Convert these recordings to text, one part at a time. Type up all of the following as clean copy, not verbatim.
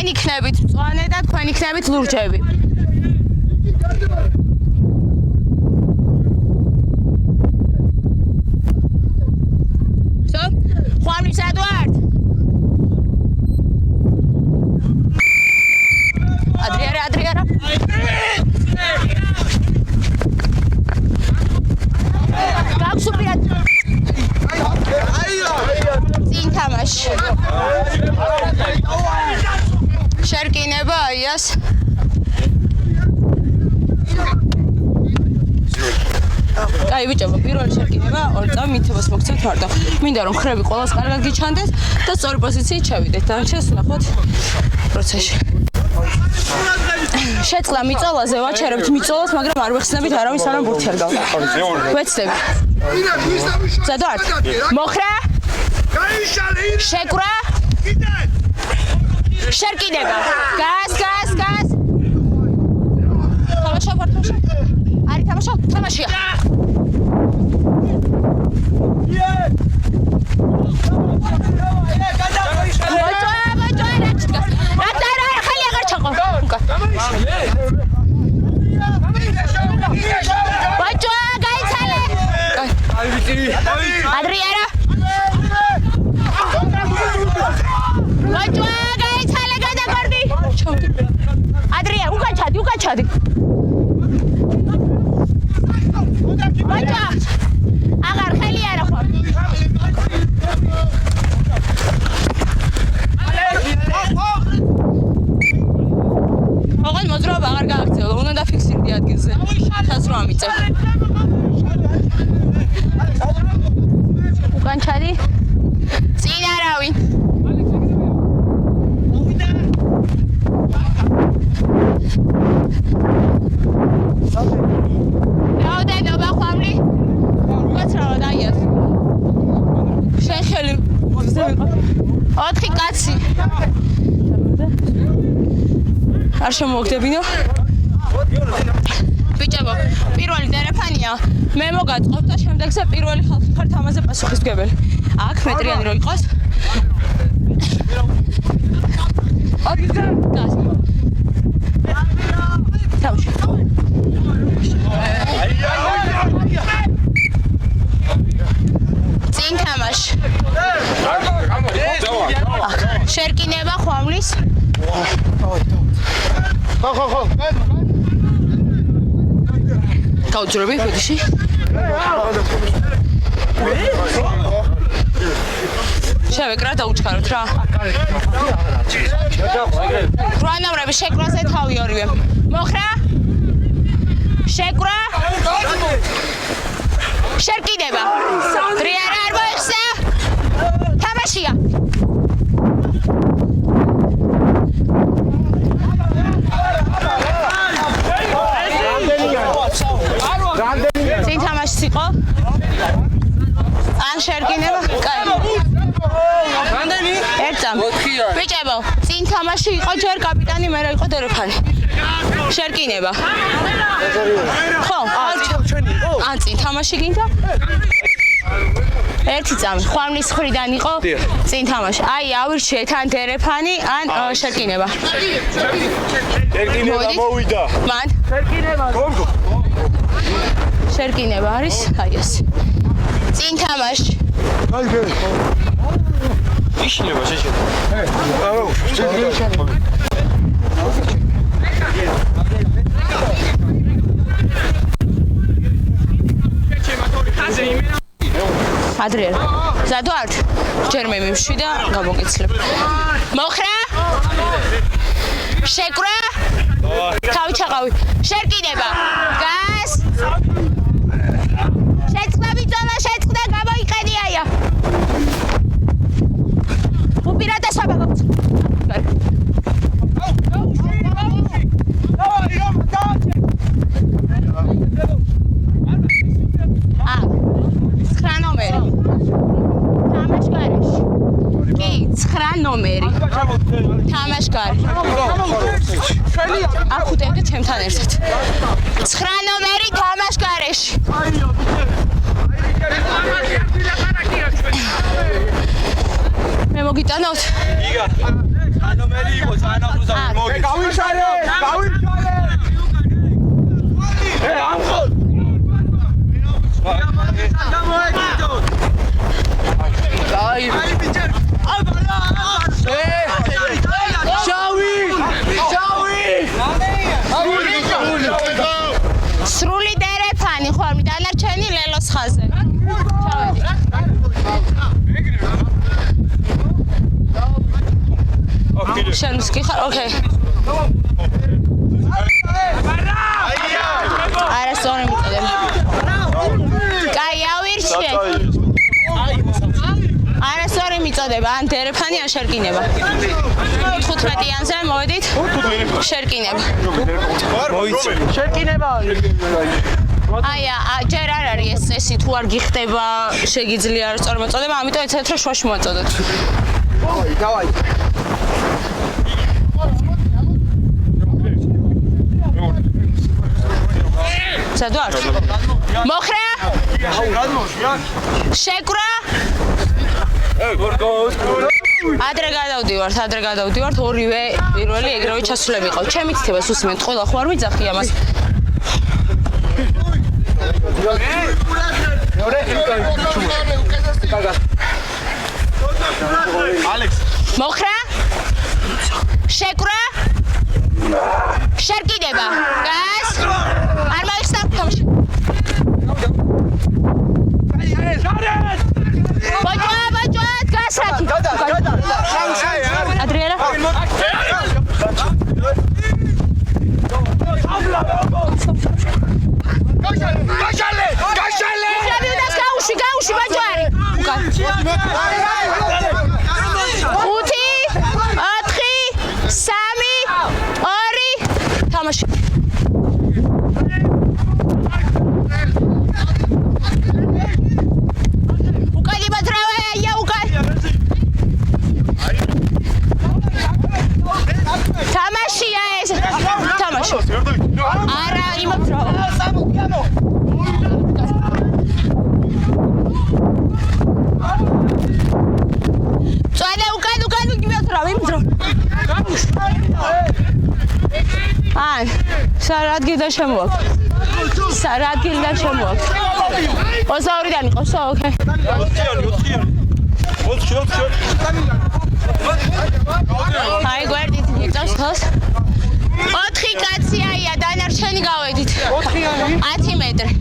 თქვენ იქნებით მწვანე და თქვენ იქნებით ლურჯები. ხვამლის ადვართ. ადრიარა. გაგვსურვიათ. წინ თამაში. შერკინება აიას. აი ბიჭებო, პირველი შერკინება 2 წამი მითებას მოგცემთ მარტო. მინდა რომ ხრები ყველას კარგად გიჩანდეს და სწორი პოზიციით ჩავიდეთ. დანარჩენს ვნახოთ პროცესში. შეწყდა მიწოლაზე ვაჩერებთ მიწოლას, მაგრამ არ ვეხსნებით არავის სანამ ბურთი არ გავდა. ვეცდები. ზედვართ. მოხრა. შეკვრა. შერკინება. გას. თამაშა. არი თამაშია. Adriana. Adriana, ukachadi. Agar khali ara khor. Ogan mozroba agar gaagtsevo, უნდა დაფიქსირდი ადგილზე. თას რო ამიწევ. უკან ჩადი. წინ არავინ. რაოდენობა ხვამლი? უკაცრავად აიას. შენ ხელი მოგზევიყო. 4 კაცი. არ შემოგდებინო? ბიჭებო, პირველი დერეფანია. მე მოგაწყობთ და შემდეგზე პირველი ხალხი ხართ ამაზე პასუხისმგებელი. აქ მეტრიანი რო იყოს. თამაში. წინ თამაში. შერკინება ხვამლის. ხო. გაუძრები ფოდიში. შევეკრა და უჩქაროთ რა. რანავრები შეკრაზე თავი ორივე. მოხრა. შეკრა. შერკინება. დრიარა არ მოიხსნა. თამაშია. წინ თამაშიც იყო. ან შერკინება. კაი. რამდენი? 1 წამი. ბიჭებო, წინ თამაში იყო ჯერ კაპიტანი, მე რა იყო დერეფანი. შერკინება. ხო, ან წინ თამაში გინდა? 1 წამი. ხვამლის ხრიდან იყო წინ თამაში. აი, ავირჩიეთ ან დერეფანი, ან შერკინება. შერკინება მოვიდა. მან. შერკინება. გოგო. შერკინება არის, აი ეს. წინ თამაში. აი გე. ისინება შეშედა. აუ, შეშედა. ადრიέρα. ზადვართ. ჯერ მე მივშვი და გამოგეცლებ. მოხრა. შეკვრა. თავი ჩაყავი. შერკინება. გას. შეწყდა ბიჭონა, შეწყდა გამოიყენია. უპირატესობა გაქვს. ნომერი. თამაშგარი. აქ უტევდი ჩემთან ერთად. 9 ნომერი თამაშგარეში. მე მოგიტანოთ? ანომელი იყო საანახლო მოგე. გავიშარე! ამხოლ. აი ბიჭერ. სრული დერეფანი ხوار დანარჩენი ლელოს ხაზე. შენ მსკიხარ, ოკეი. არასწორი მიწოდები. კაი, ავირჩიე. არასწორი მიწოდება, ან დერეფანი ან შერკინება. 15-იანზე მოვედით. შერკინება. მოიცე. შეკინება აი, ჯერ არ არის ეს წესი, თუ არ გიხდება, შეგიძლია არასწორი მოწოდება, ამიტომ ეცადეთ რომ შუაში მოწოდოთ. დავაი სადوار მოხრა შეკრა ადრე გადავდივართ ორივე პირველი ეგრევე ჩასულები ყავ ჩემი თითება სუსმენ ყველა ხო არ ვიძახი ამას ალექს მოხრა შეკრა შერკინება გას არ მოიხსნა თამაში ბაჭა გასაკი ადრიელა გაშალე გაუში ბაჭარი ხუთი 4 3 2 თამაში არა იმათ რა წვალე უკან იმათ რა ვიმძრო ან სარადგილდა შემოაქვს 22-დან იყოს ოკეი 4 აი გვერდით იწავს თავს 4 კაციაია დანარჩენი გავედით 10 მეტრი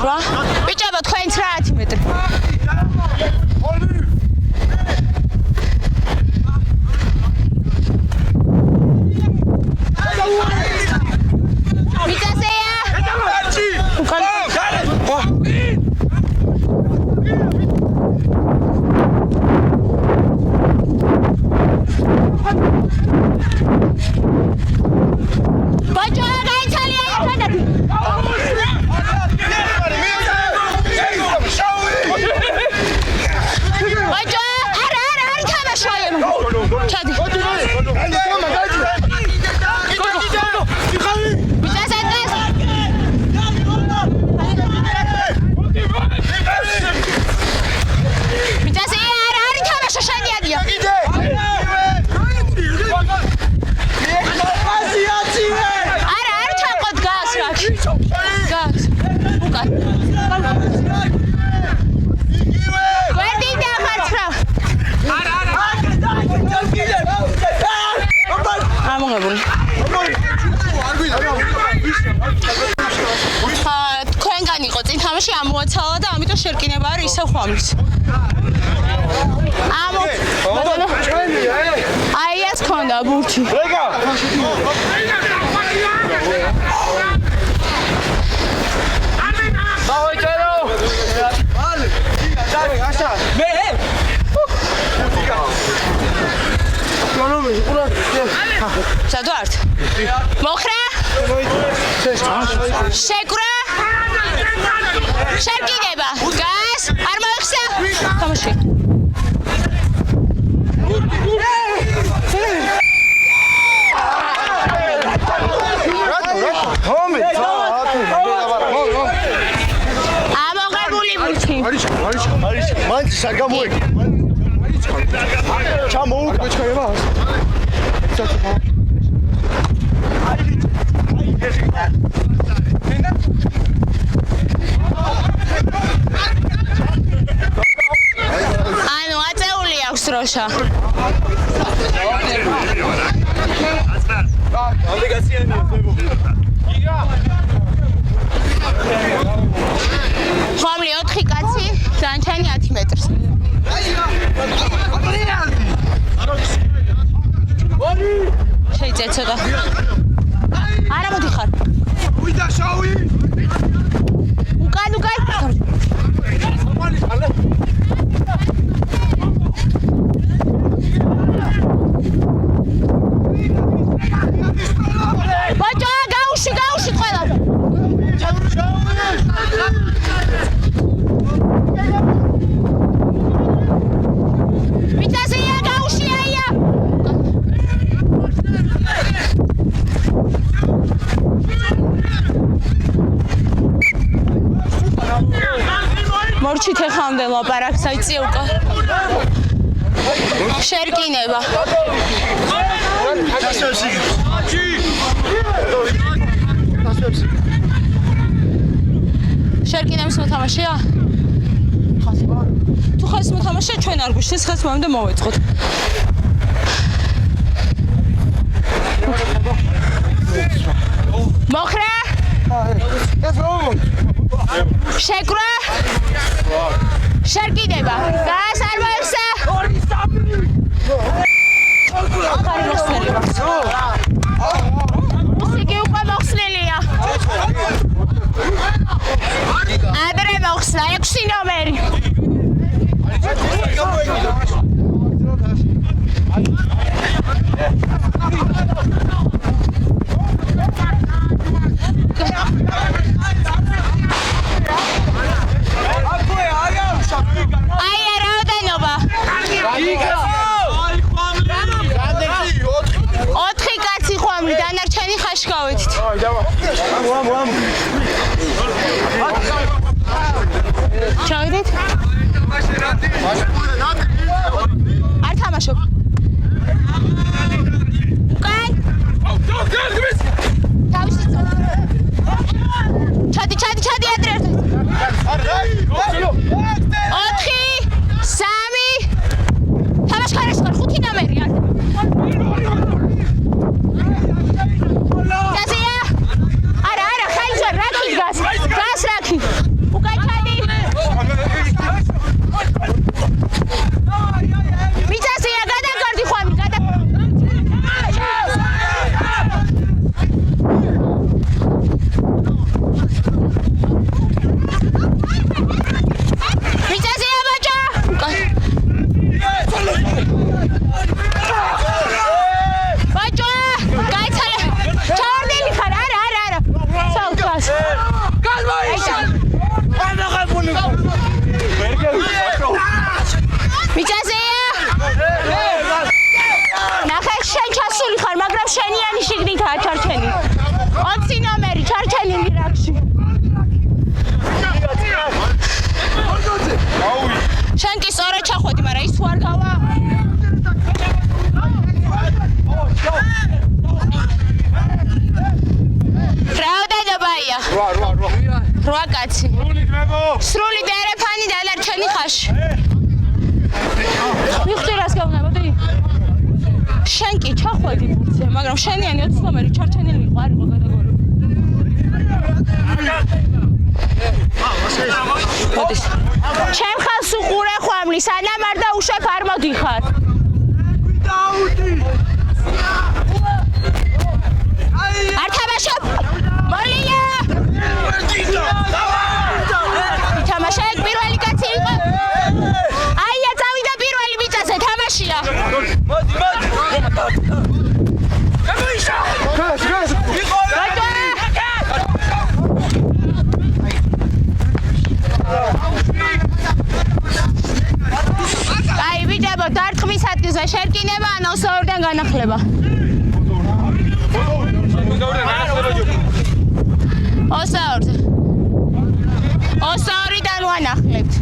რა ბიჭებო თქვენც რა 10 მეტრი მიწასეა უკან თქვენგან იყო წინ თამაში ამოაცალა და ამიტომ შერკინება არის ისევ ხომის. აი ეს ქონდა ბურჩი. რეგა. მოვიწერო. მე სადوار მოხრა შეკრა შეკიდება გას არ მოიხსნა თამაში ამოღებული ბურჩი არის მანც საგამოეკ ჩამოუკ მეჩქარება ანუ აწეული აქვს დროშა. ხომლი 4 კაცი, დანჩენი 10 მეტრს. შეიძლება ცოტა. არა მოდი ხარ. ვიდა შავი. უკან. ბაჭო, გაუში ყველა. მიწაზეა გაუში აია. მორჩით ეხამდე ლაპარაკს აიწი უკა. შერკინება. შერკინების მოთამაშეა? თუ ხეს მოთამაშე ჩვენ არ გვიშლის ხეს მომდე მოვეწყოთ. მოხრა? შეკრა? შერკინება. გასარბევსა? მუსიკი უკვე მოხსნილია. ადრე მოხსნა 6 ნომერი. აია რაოდენობა? 4 კაცი ხომლი, დანარჩენი ხაშკავეთით. ჩავიდეთ? არ თამაშობ. უკან? თავისი წოდი. ჩადი ადრე ერთად. 4 3 თამაშკარეს ხარ 5 ნომერი არ. გაზია? არა, ხაიჯა რაკი გას რაკი. უკან ჩადი. მიწაზეა გადაგორდი ხომი, მიწაზეა ბაჭა. ბაჭა, გაიცალე. ჩავარდელი ხარ, არა. საუთას. მიწაზეა? ნახე შენ ჩასული ხარ, მაგრამ შენიანი შიგნითაა ჩარჩენი. 20 ნომერი ჩარჩენი მირაკში. შენ კი სწორად ჩახვედი, მაგრამ ის თუ არ გავა? რაოდენობაა? 8 კაცი. სრული დერეფანი დანარჩენი ხაში. მიხდი რას გავუნებოდი? შენ კი ჩახვედი ბურთზე, მაგრამ შენიანი 20 ნომერი ჩარჩენილი იყო, არ იყო გადაგორებული. მოდის. ჩემ ხალხს უყურე ხომლი, სანამ არ დაუშვებ არ მოდიხარ. არ თამაშობ? მოლია! თამაშა ეგ პირველი კაცი იყო. აია წავიდა პირველი მიწაზე თამაშია. მოდი. აი ვიდებო დარტყმის ადგილზე შერკინება ან ოსაურიდან განახლება. ოსაურიდან ვანახლებთ.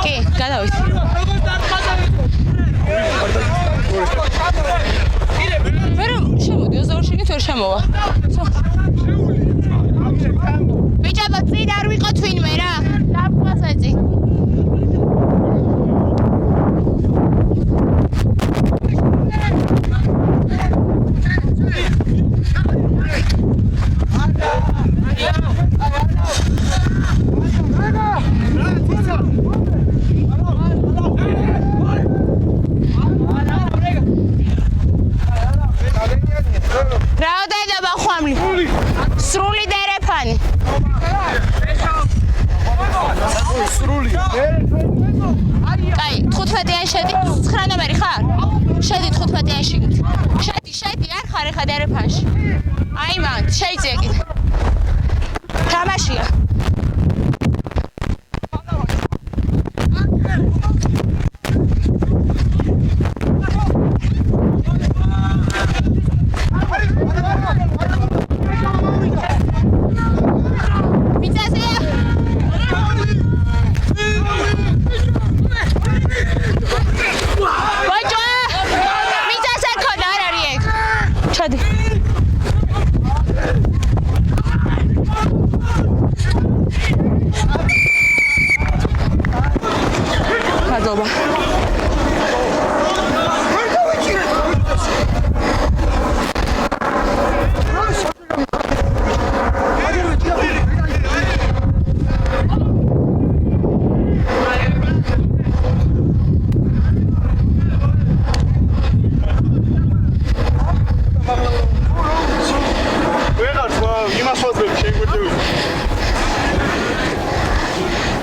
კი, გადავით. ვერ შემოვა. ბიჭებო, წინ არ ვიყო თვინმე რა. დაბყვას ეწი. რაოდენობა ხვამლი. სრული დერეფანი. სრული. კაი, 15-იან შედი, 9 ნომერი ხარ? შედი 15-იანში. შედი, არ ხარ ახლა დერეფანში. აი მან, შეიძლება კიდე. თამაშია. Padova.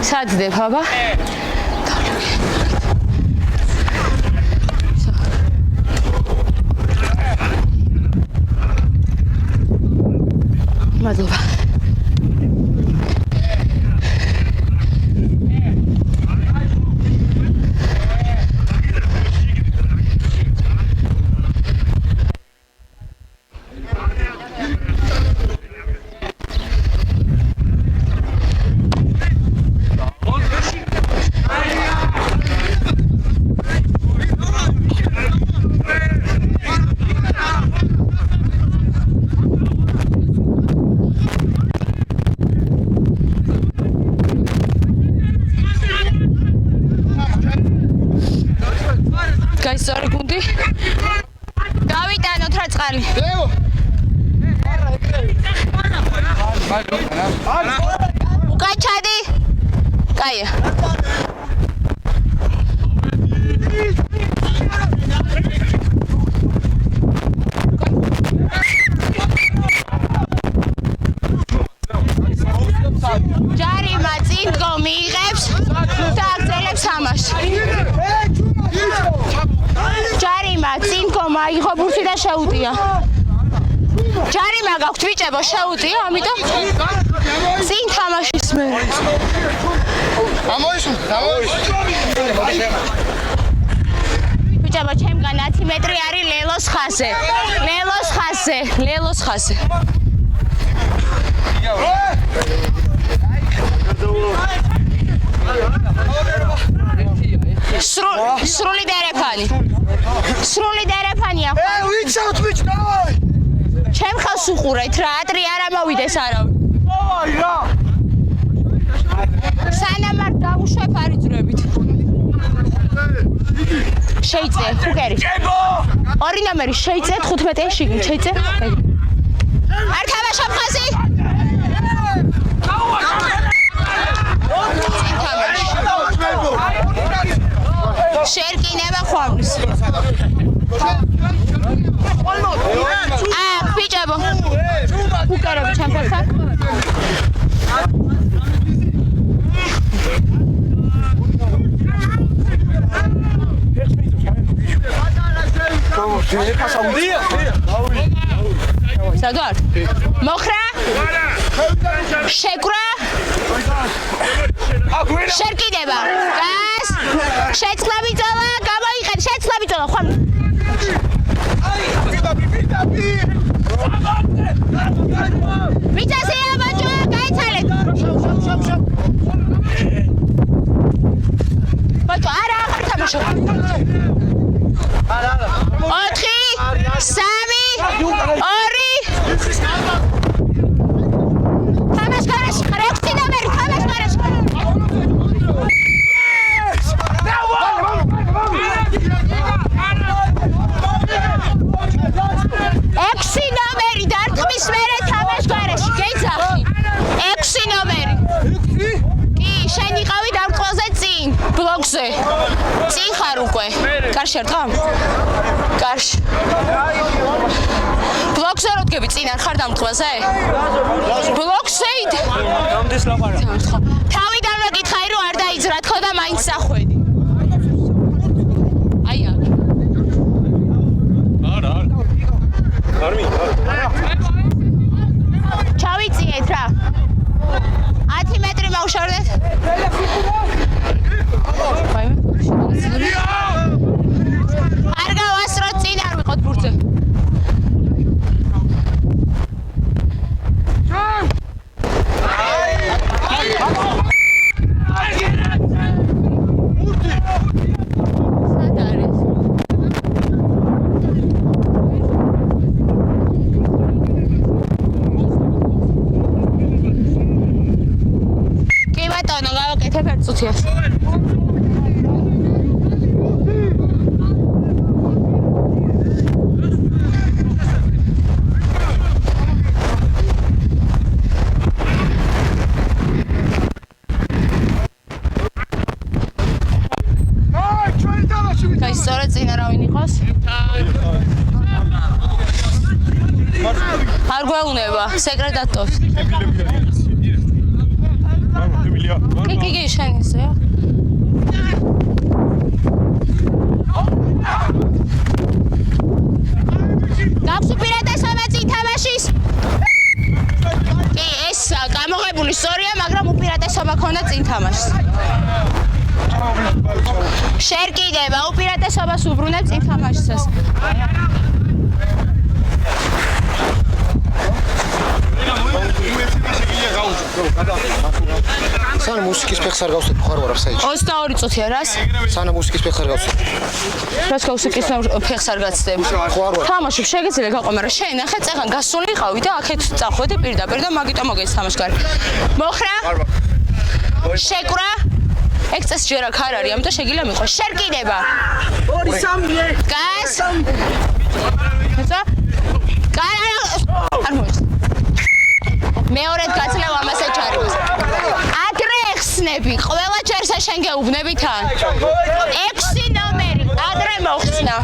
Sadece baba. Madova. Sorry, Gundi. Davitano trațcali. Ucachadi. Caia. Jari mațin comigeps. Taxelep samas. ჯარიმა წინ კომა იყო ბურთი და შეუტია. ჯარიმა გაქვთ ბიჭებო, შეუტია, ამიტომ წინ თამაშის მე. ბიჭებო, ჩემგან 10 მეტრი არის ლელოს ხაზზე. ლელოს ხაზზე. სრული დერეფანი. სრული დერეფანია. ვიცავთ ბიჭ, დავაი. ჩემ ხავს უყურეთ რა, ატრი არ ამოვიდეს არავინ. დავაი რა. სანამ არ დავუშვებ არ იძრებით. შეიწე, ფუკერი. ორი ნომერი შეიწე 15-ში, შეიწე. არ თამაშობ ხაზი? შერკინება ხვამლის. ბიჭებო. ფუკერები ჩემთან. სადარ? მოხრა? შეკრა? შერკინება. გას? შეცლები ძალა, გამოიყენ, შეცლები ძალა, ხომ? ვიცასია ბაჭო, გაიცალეთ. ბაჭო, არა, აღარ თამაშობ. არა. 4 3 2 წინ ხარ უკვე. კარში არ ხარ? კარში. ბლოკზე რო დგები წინ არ ხარ დამთხბაზე? ბლოკზე იდ. რამდენს ლაპარა? თავიდან მეკითხაი რომ არ დაიძრა თქო და მაინც სახვედი. აი აქ. არა. არ მინდა. ჩავიწიეთ რა. 10 მეტრი მოვშორდეთ. არ გავასროთ წინ არ ვიყოთ ბურთზე. წუთია. კაი, სწორედ წინ არავინ იყოს? არ გვეუბნება, სეკრეტატორს. კი, შენ ისე. გაქვს უპირატესობა წინ თამაშის? კი, ეს გამოღებული სწორია, მაგრამ უპირატესობა ქონდა წინ თამაშს. შერკიდება, უპირატესობას უბრუნებ წინ თამაშისას. სანამ მუსიკის ფეხს არ გავსვით ხარ ვარ საერთოდ 22 წუთია რას? სანამ მუსიკის ფეხს არ გავსვით რას მუსიკის ფეხს არ გაცდებ? თამაშობ შეგიძლია გაყო, მაგრამ შენ ახლა წეგან გასულიყავი და აქეთ წახვედი პირდაპირ და მაგიტომ მოგეც თამაშგარი. მოხრა? შეკვრა? ეგ წეს ჯერ აქ არ არის, ამიტომ შეგიძლია მიყვე. შერკიდება. 2-3 გას. ხესა? არ მოიწ. მეორედ გაცლევ ამასე ჩარიმს. ადრე ეხსნები, ყველა ჯერსა შენ გეუბნები თან. 6 ნომერი, ადრე მოხსნა.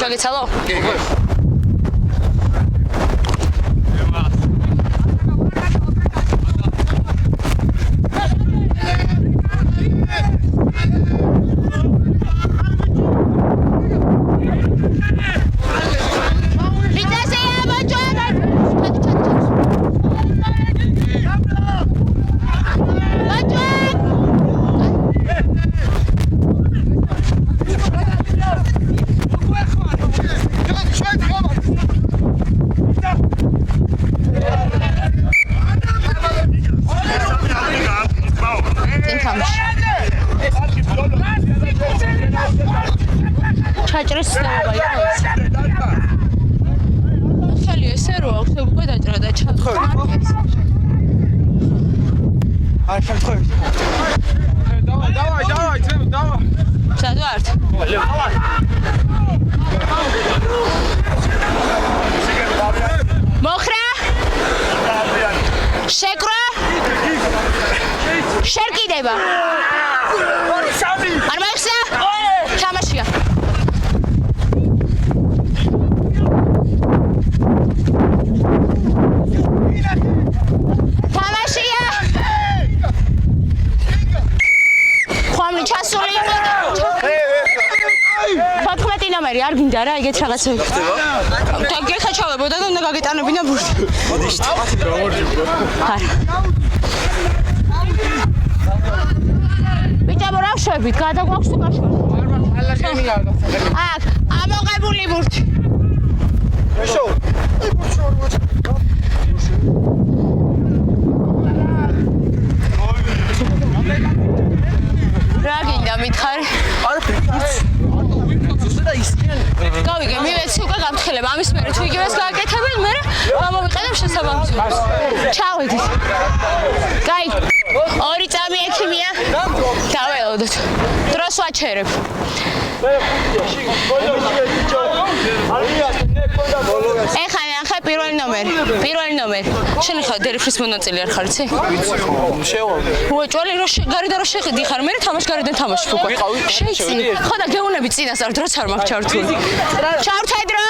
გაგეცალო? ჩაჭრის სცენება იყო ეს. ხელი ესე რო აქვს, უკვე დაჭრა და ჩაჭრა. არ შემთხვევით. დავაი, ძმებო, დავაი. სად ვართ? მოხრა? შეკრა? შერკიდება. არ მოიხსნა? თამაშია. თამაშია. ხომი ჩასული. 14 ნომერი არ გინდა რა, ეგეთ რაღაცები. და გეხა ჩავებოდა და უნდა გაგეტანებინა ბურთი. არა. ბიჭებო, რა ვშვებით? გადაგვაქვს თუ გაშვებით? აქ, ამოღებული ბურთი. რა გინდა მითხარი? გავიგე, მივეცი უკვე გამთხილება, ამის მერე თუ იგივეს გააკეთებენ, მერე გამოვიყენებ შესაბამისობას. ჩავედით. კაი, 2 წამი ექიმია. დაველოდოთ. დროს ვაჩერებ. ეხლა ნახე პირველი ნომერი. პირველი ნომერი. შენ ხარ დერიფის მონაწილე არ ხარ, იცი? შევავდი. უეჭველი რო გარიდან რო შეხედი ხარ, მე თამაში გარიდან თამაში უკვე. შეიცი. ხო და გეუნები წინასწარ დროც არ მაქვს ჩართული. ჩავრთე დრო.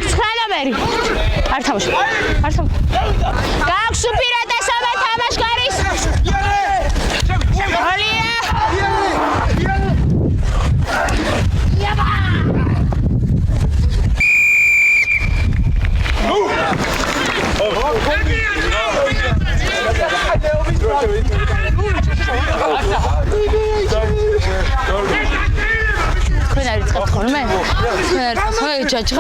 ცხრა ნომერი. არ თამაში. გაქვს უპირატესობა თამაშგარის. ალია. Când ai ridicat colme? Hai, ce-ați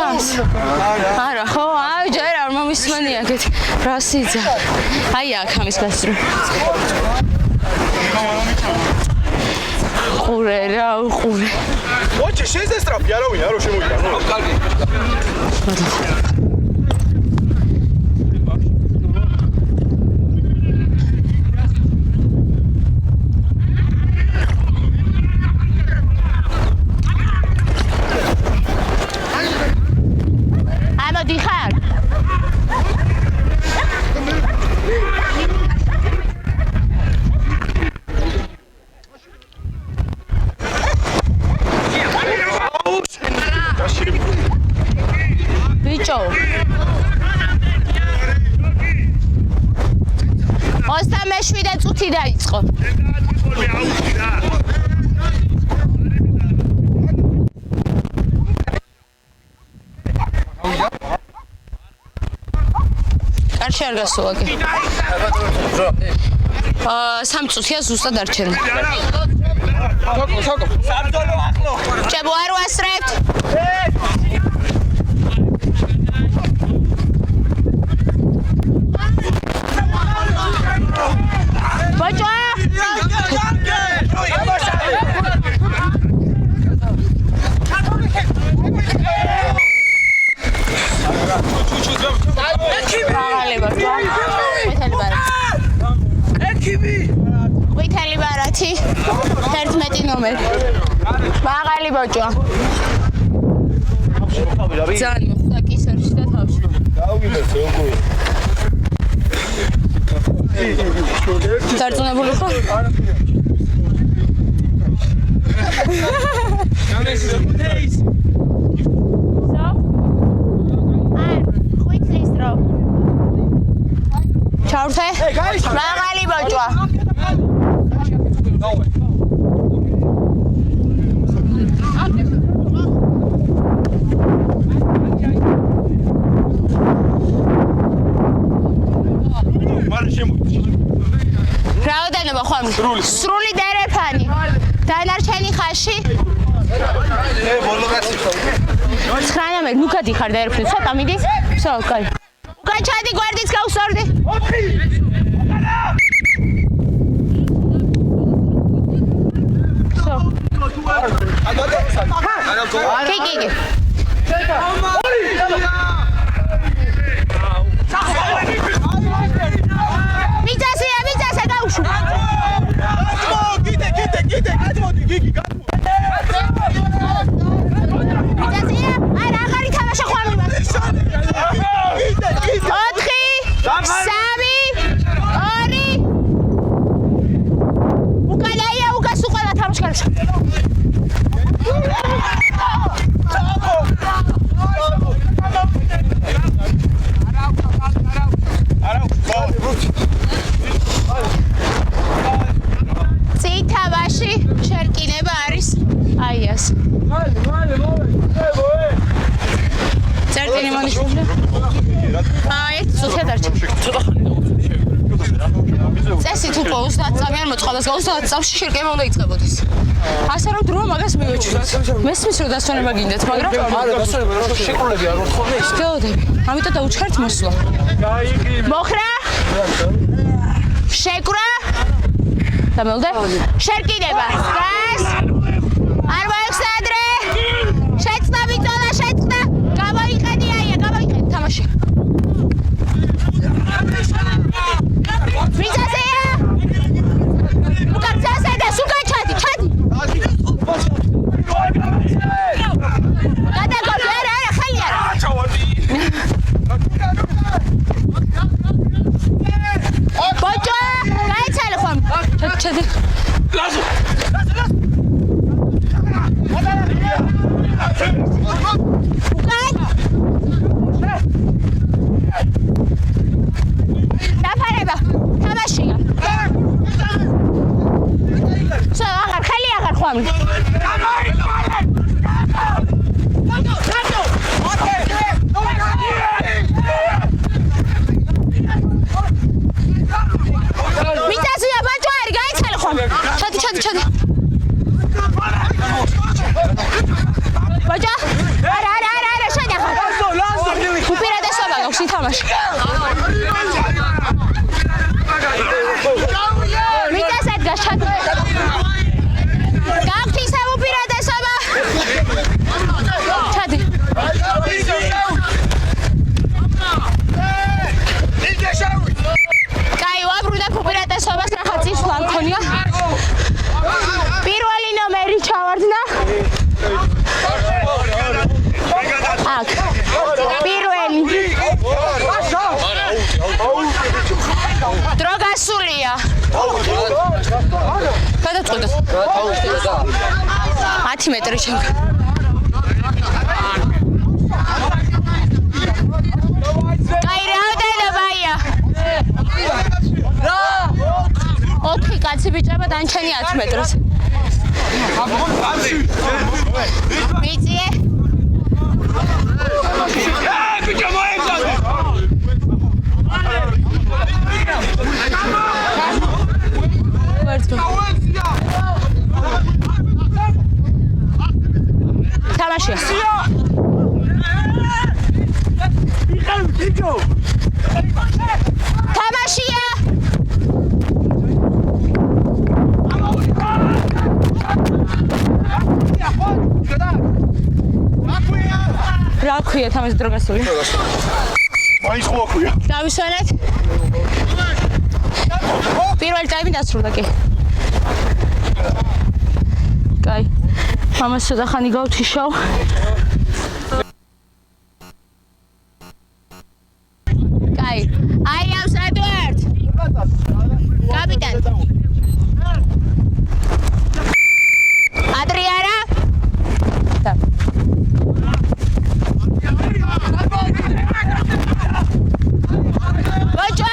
Ara, ho, ai, ce-era, m-am ismania, că rasița. Hai, ia, că am iscastru. Ure, rău, ure. Oce, ce se strap? Iar uite, iar o și mă uită. Ostame-7 წუთი დაიწყო. კარში არ გასულა კი. 3 წუთია ზუსტად არჩენა. სოკო. საბრძოლო ახლო. ჭებო არ ვასწრებთ. Бача! Ვითელი ბარათი 11 ნომერი. მაღალი ბოჭო. ძალიან მოხდა კისერში და თავში. გავიგეთ როგორ. დარწმუნებული ხო? ჩავრთე? მაღალი ბოჭვა. რაოდენობა ხომ? სრული დერეფანი. დანარჩენი ხაში? ბოლო გასი. 9 ნომერი, ნუ გადიხარ დერეფანი. ცოტა მიდის? всё, კაი. უკაჩადი გვერდიც გავსორდი. всё. კი. წესით უკვე 30 წამი არ მოწყალას 30 წამში შერკება უნდა იწყებოდეს. ასე რომ დრო მაგას მივეჩვენოთ. მესმის რომ დასვენება გინდათ, მაგრამ არა დასვენება რომ შეკრულები არ მოთხოვნა ის. გეოდები. ამიტომ დაუჩქართ მოსვლა. მოხრა? შეკრა? დამელდე? შერკინება. გას? არ მოიხსნა ადრე? შეწყდა ბიჭოლა, შეწყდა. გამოიყენე აია, გამოიყენე თამაში. ვიზაზეა? უკაცასე და სუკა ჩადი. გადაგოდი არა, ხალია. დრო გასულია. გადაწყვეტოთ. 10 მეტრი შემდგომ. კაი, რაოდენობაა? 4 კაცი ბიჭება დანჩენი 10 მეტრს. მიწიე. ბიჭო მოეწოდი. თამაშია. თამაშია. რა ქვია თამაში დრო გასული? მაინც ხო აქვია. დავისვენეთ. პირველი ტაიმი დასრულდა კი. კაი. მამას ცოტა ხანი გავთიშავ. კაი. აი ამს ედვარდ. კაპიტანი. ადრიანა. ბოჭო.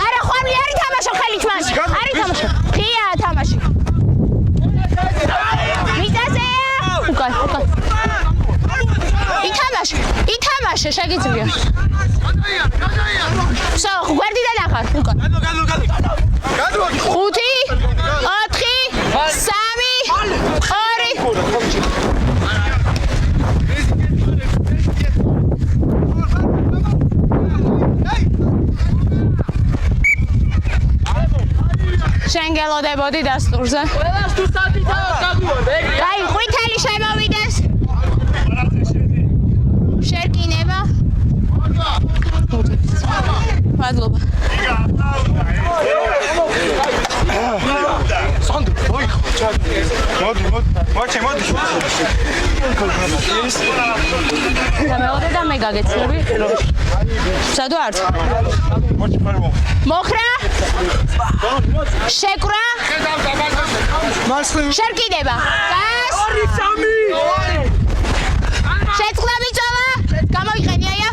არა ხوارი არი თამაშო ხელით მას. არი თამაშო. ხია თამაში. უკან. ითამაშე შეგიძლია. სო, გვერდი და ნახარ, უკან. 5 4 3 შენგელოდებოდი დასტურზე. კაი, ყვითელი შემოვიდეს. შერკინება. მადლობა. სანდრო, მოიხო, ჩადი. მოდი. გამეორე და მე გაგეცნები. სადო არც. მოხრა. შეკრა. შერკინება. გას. 2-3. შეწყდა ბიჭოვა. გამოიყენია.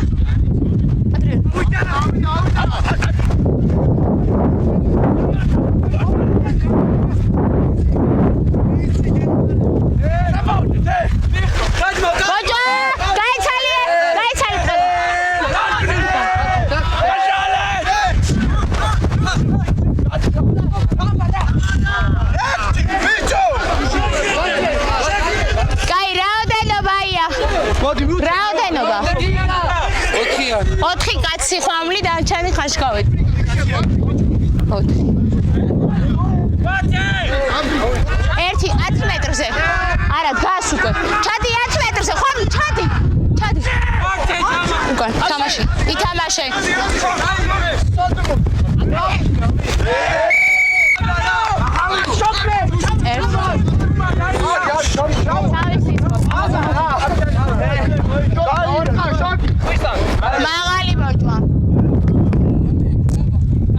რაოდენობა? 4 კაცი ხვამლი დარჩენი ხაშკავით. 4. 10 მეტრზე. არა, დგას უკვე. ჩადი 10 მეტრზე, ხვამლი, ჩადი. უკან, თამაში. ითამაშე. მაღალი ბოჭვა.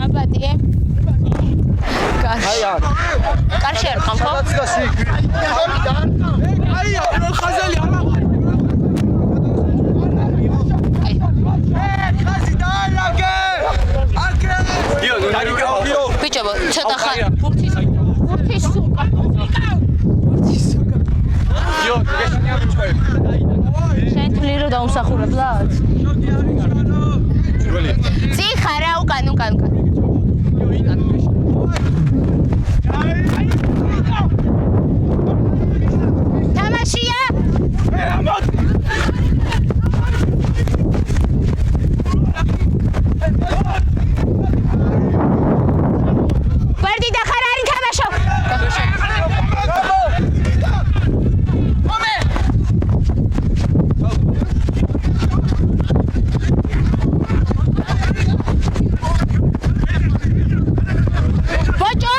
აბადიე. კარში არ ხამ ხო? ხაზელი არა. ბიჭო, ცოტა ხარ. ფურთის სუკა. შენ თვლი რომ დაუმსახურებლად? წიხა რა, უკან. თამაშია? გვერდი და ხარ არი თამაშო. ბოჭო,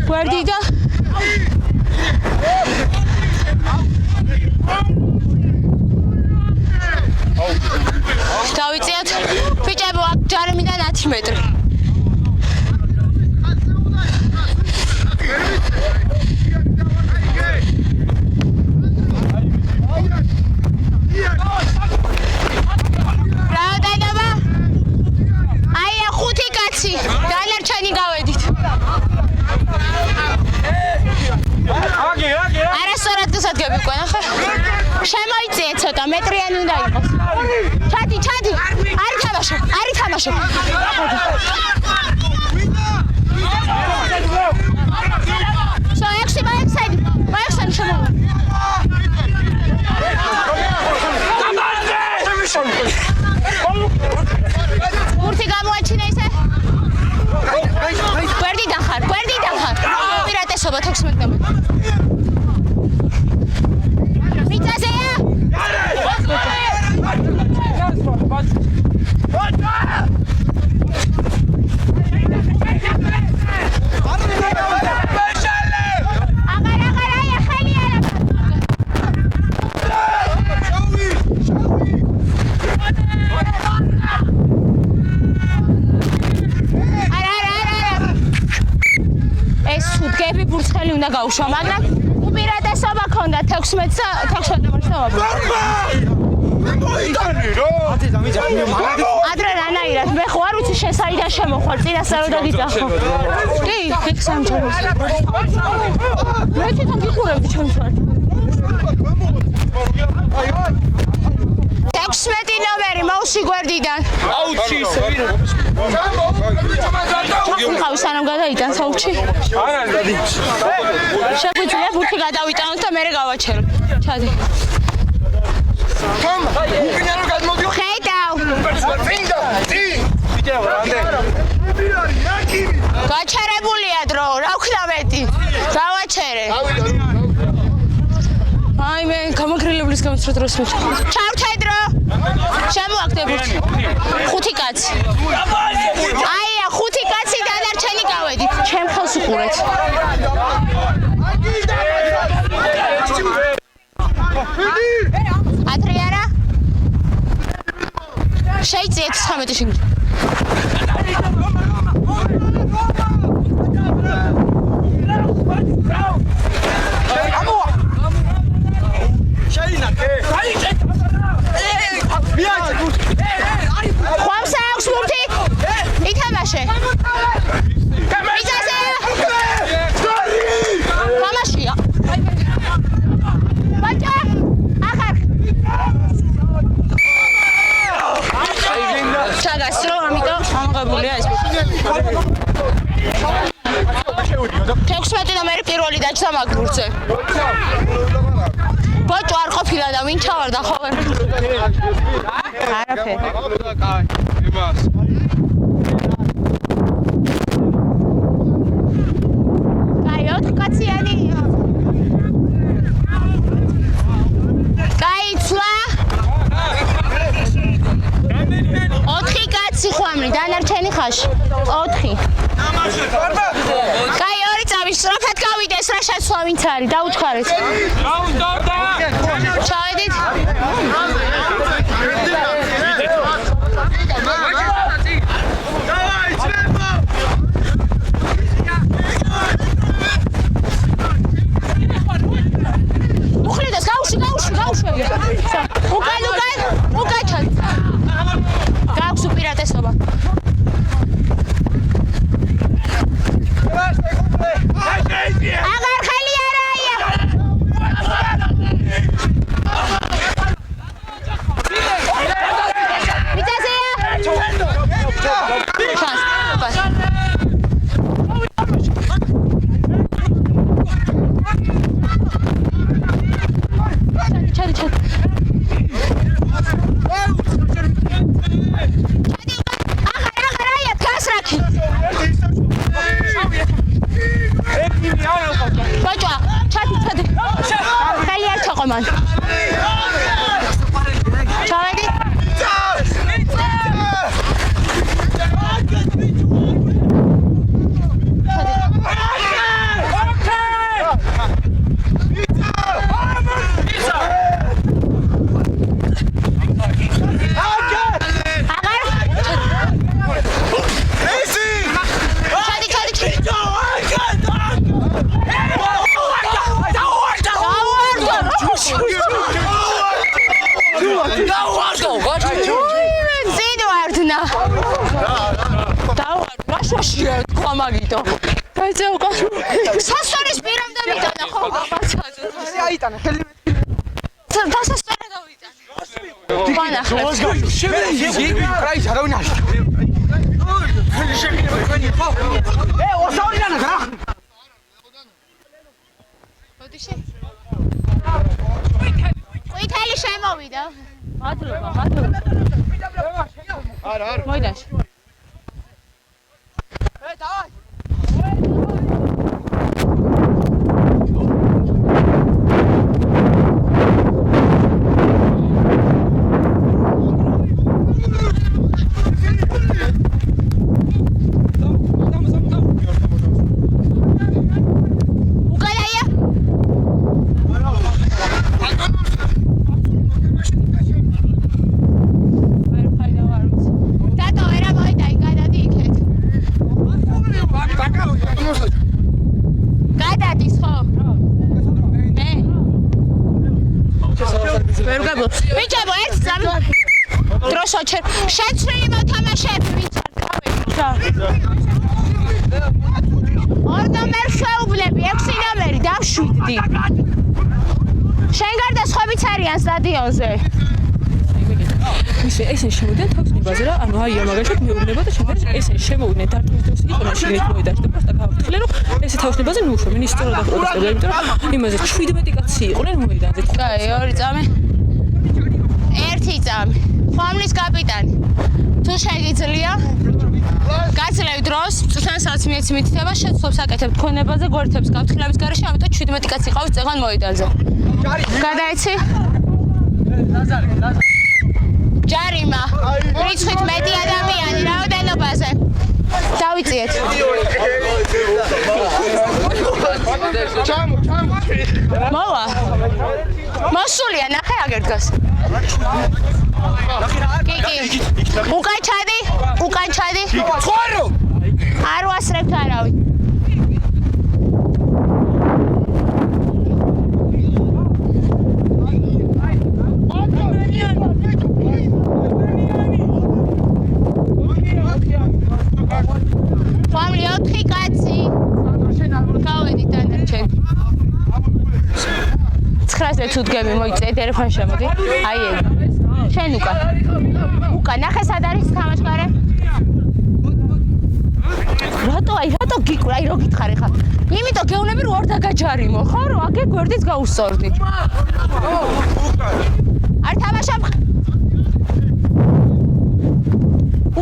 გვერდი და დავიწიოთ ბიჭებო აქ ჯარიმიდან 10 მეტრი რაოდენობა აი 5 კაცი დანარჩენი გავედით არასწორად გასადგები უკვე ნახე შემოიწიეთ ცოტა მეტრიანი უნდა იყოს ჩადი არ ითამაშე სო ექვსი მაექსანი შემოვა მურთი გამოაჩინე ისე გვერდიდან ხარ პირატესობა 16 მიწაზეა გები ბურცხელი უნდა გაუშვა, მაგრამ უპირატესობა ქონდა 16-ს 16 ნომერს. ადრე რანაირად მე ხო არ ვიცი შენ საიდან შემოხარ წინასწარ და გიწახო. კი, იქ სამჩერს. მე თვითონ გიყურებდი ჩემს ვარ. 16 ნომერი მოუსი გვერდიდან. აუჩი ისე. ხავ სანამ გადაიტან საუჩი? არ არის დადი. შეგვიძლია ბურთი გადავიტანოთ და მე გავაჩერებ. ჩადი. ხედავ. გაჩერებულია დრო, რა ვქნა მეტი? გავაჩერე. აი მე გამაგრილებლის გამოსრა დროს მე. ჩავთე დრო. შემოაგდე ბურთი. 5 კაცი. აია 5 კაცი დანარჩენი გავედით. ჩემ ხელს უყურეთ. ადრე არა? შეიძლება 13 შიგნით. ხوامსა აქვს ბურთი? ითამაშე. მიწაზე. გამაშია. ბაჭა. ახარ. ჩაგასრო, ამიტომ ამღებულია ეს ბურთი. 16 ნომერი პირველი დაჭდა მაგ ბურთზე. ბოჭო არ ყოფილა და ვინ ჩავარდა ხოლმე. არაფერი. კაი, 4 კაციანი. კაი, ცვა. 4 კაცი ხვამრი, დანარჩენი ხაში. 4. კაი, 2 წავი, სწრაფად გავიდეს, რა შეცვლა ვინც არის, დაუჩქარეთ. ჩავედით. უხლიდას გაუშვი. უკან ჩად. გაქვს უპირატესობა. აღარ ხელი არაა. მიწაზეა. ჩადი. აღარ დგას რაკი. ბაჭა, ჩადი. ხელი არ ჩაყო მან. ჩავედი. ანა დავარ მაშაშია თქვა მაგითო დაიძე უკა სასწორის პირამდე მიტანა ხო ბაბაცაძე აიტანა ხელი დასასწორად დავიტანე ვანახეთ შემიძლია კრაის არავინ არ ოსაურიანა რა ოდიში ყვითელი შემოვიდა მადლობა არა მოიდაში დავай ვიჭებო ერთ ზამ დროშო ჩერ შეცვლილი მოთამაშეები ვინც არ გავეცი ორ ნომერ შეუძლები 6 ნომერი და 7 შენ გარდა სხვებიც არიან სტადიონზე ესენ შემოდიან თავს ნებაზე რა ანუ აი მაგალითად მეუბნება და შემდეგ ესენ შემოვიდნენ დარტყმის დროს იყო მაშინ ერთ მოედანში და პროსტა გავხსნილე რომ ესე თავს ნებაზე ნუშო მინისტრად აპროტესტებდა იმიტომ რომ იმაზე 17 კაცი იყვნენ მოედანზე კაი ორი წამი ერთი წამი ხომლის კაპიტანი თუ შეგიძლია გაცილებ დროს წუთან საცმიეც მითითება შეცვლობს აკეთებ თქვენებაზე გვერდებს გავთხილების გარეშე ამიტომ 17 კაცი ყავს წეღან მოედანზე გადაიცი ჯარიმა რიცხვით მეტი ადამიანი რაოდენობაზე დავიწყეთ მოვა მოსულია ნახე აგერ დგას კი უკან ჩადი ხوارო არ ვასრებთ არავინ ხომლი 4 კაცი გავედით დანარჩენ 9-ზე თუ დგები მოიწე ტელეფონში შემოდი აი ეგ შენ უკან ნახე სად არის თამაშგარე რატო გიკვრა აი რო გითხარი ხა იმიტომ გეუბნები რომ არ დაგაჯარიმო ხო რომ აგე გვერდით გაუსწორდი არ თამაშობ